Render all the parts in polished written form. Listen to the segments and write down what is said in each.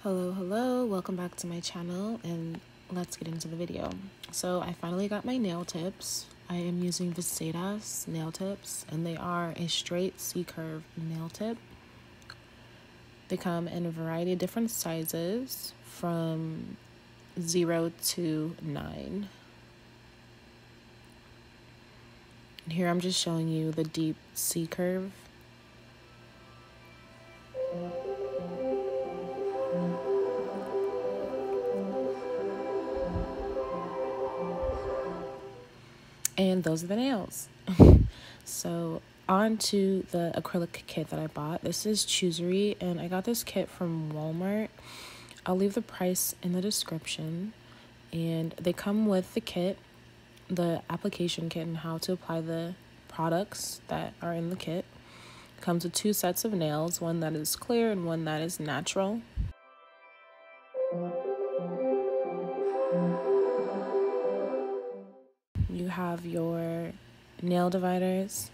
Hello, welcome back to my channel, and let's get into the video. So I finally got my nail tips. I am using Vcedas nail tips, and they are a straight C-curve nail tip. They come in a variety of different sizes from 0 to 9. And here I'm just showing you the deep C-curve. And those are the nails. So on to the acrylic kit that I bought. This is Cooserry, and I got this kit from Walmart. I'll leave the price in the description. And they come with the kit, the application kit, and how to apply the products that are in the kit. It comes with 2 sets of nails, one that is clear and one that is natural. You have your nail dividers.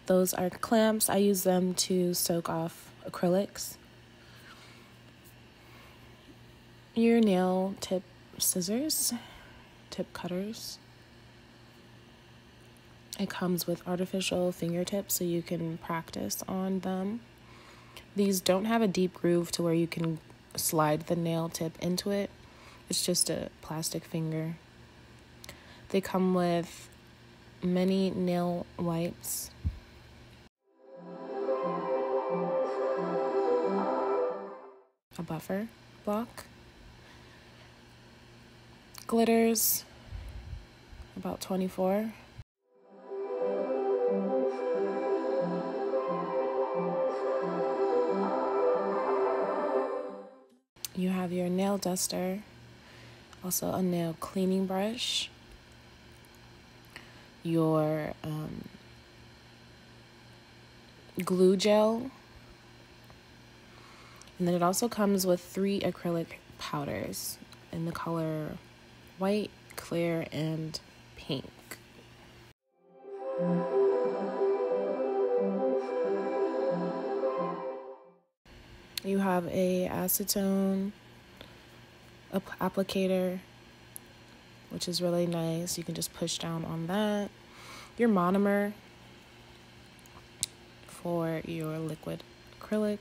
Those are clamps. I use them to soak off acrylics. Your nail tip scissors, tip cutters. It comes with artificial fingertips so you can practice on them. These don't have a deep groove to where you can slide the nail tip into it. It's just a plastic finger. They come with many nail wipes. A buffer block. Glitters, about 24. You have your nail duster, also a nail cleaning brush, your glue gel, and then it also comes with 3 acrylic powders in the color white, clear, and pink. You have a acetone applicator, which is really nice. You can just push down on that. Your monomer for your liquid acrylic.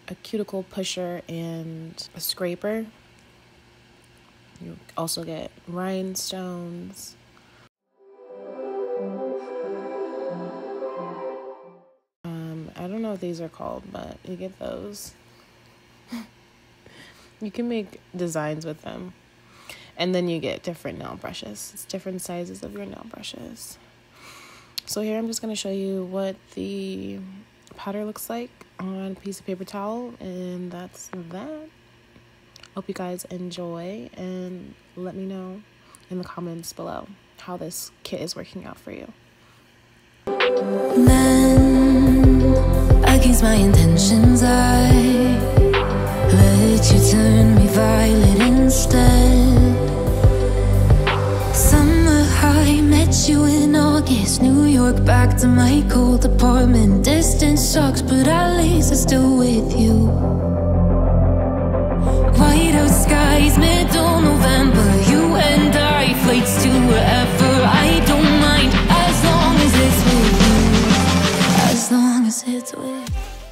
A cuticle pusher and a scraper. You also get rhinestones. I don't know what these are called, but you get those. You can make designs with them. And then you get different nail brushes. It's different sizes of your nail brushes. So here I'm just going to show you what the powder looks like on a piece of paper towel, and that's that. Hope you guys enjoy, and let me know in the comments below how this kit is working out for you. Against my intentions, I let you turn me violet instead. Summer high, met you in August. New York, back to my cold apartment. Distance sucks, but at least I'm still with you. White out skies, middle November. You and I, flights to wherever. I don't mind, as long as it's with you. As long as it's with you.